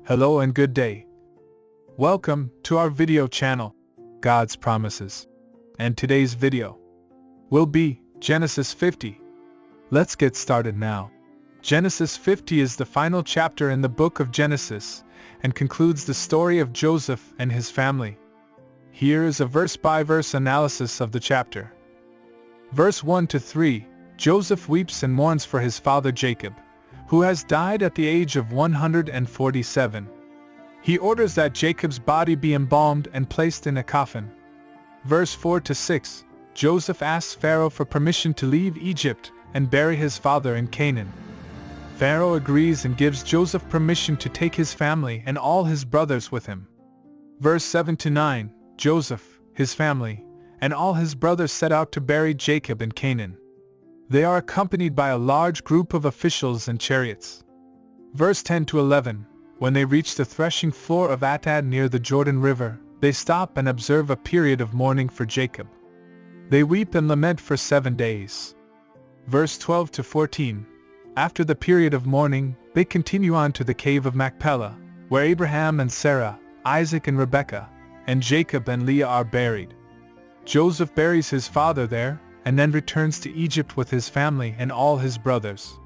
Hello and good day. Welcome to our video channel, God's Promises. And today's video will be Genesis 50. Let's get started now. Genesis 50 is the final chapter in the book of Genesis and concludes the story of Joseph and his family. Here is a verse-by-verse analysis of the chapter. Verse 1 to 3, Joseph weeps and mourns for his father Jacob, who has died at the age of 147. He orders that Jacob's body be embalmed and placed in a coffin. Verse 4 to 6, Joseph asks Pharaoh for permission to leave Egypt and bury his father in Canaan. Pharaoh agrees and gives Joseph permission to take his family and all his brothers with him. Verse 7 to 9, Joseph, his family, and all his brothers set out to bury Jacob in Canaan. They are accompanied by a large group of officials and chariots. Verse 10 to 11, when they reach the threshing floor of Atad near the Jordan River, they stop and observe a period of mourning for Jacob. They weep and lament for 7 days. Verse 12 to 14, after the period of mourning, they continue on to the cave of Machpelah, where Abraham and Sarah, Isaac and Rebekah, and Jacob and Leah are buried. Joseph buries his father there, and then returns to Egypt with his family and all his brothers.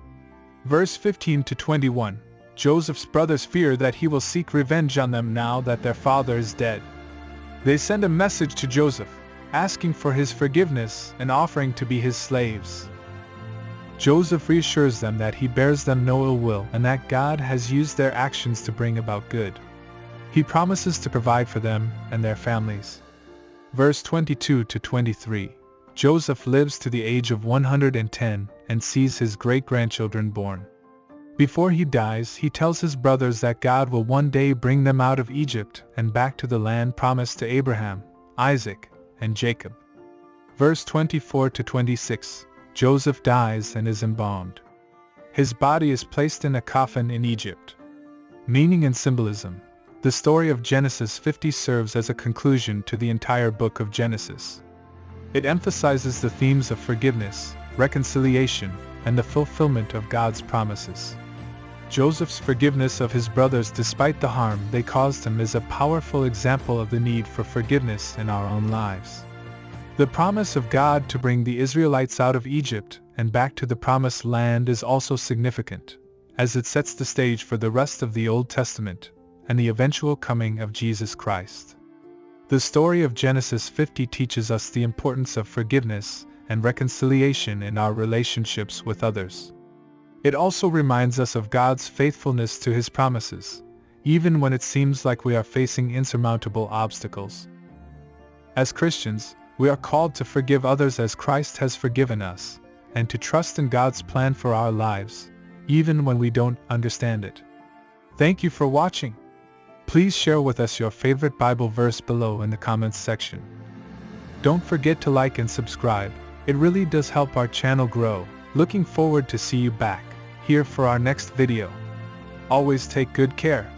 Verse 15 to 21, Joseph's brothers fear that he will seek revenge on them now that their father is dead. They send a message to Joseph, asking for his forgiveness and offering to be his slaves. Joseph reassures them that he bears them no ill will and that God has used their actions to bring about good. He promises to provide for them and their families. Verse 22 to 23, Joseph lives to the age of 110 and sees his great-grandchildren born. Before he dies, he tells his brothers that God will one day bring them out of Egypt and back to the land promised to Abraham, Isaac, and Jacob. Verse 24 to 26, Joseph dies and is embalmed. His body is placed in a coffin in Egypt. Meaning and symbolism. The story of Genesis 50 serves as a conclusion to the entire book of Genesis. It emphasizes the themes of forgiveness, reconciliation, and the fulfillment of God's promises. Joseph's forgiveness of his brothers despite the harm they caused him is a powerful example of the need for forgiveness in our own lives. The promise of God to bring the Israelites out of Egypt and back to the promised land is also significant, as it sets the stage for the rest of the Old Testament and the eventual coming of Jesus Christ. The story of Genesis 50 teaches us the importance of forgiveness and reconciliation in our relationships with others. It also reminds us of God's faithfulness to His promises, even when it seems like we are facing insurmountable obstacles. As Christians, we are called to forgive others as Christ has forgiven us, and to trust in God's plan for our lives, even when we don't understand it. Thank you for watching. Please share with us your favorite Bible verse below in the comments section. Don't forget to like and subscribe. It really does help our channel grow. Looking forward to see you back here for our next video. Always take good care.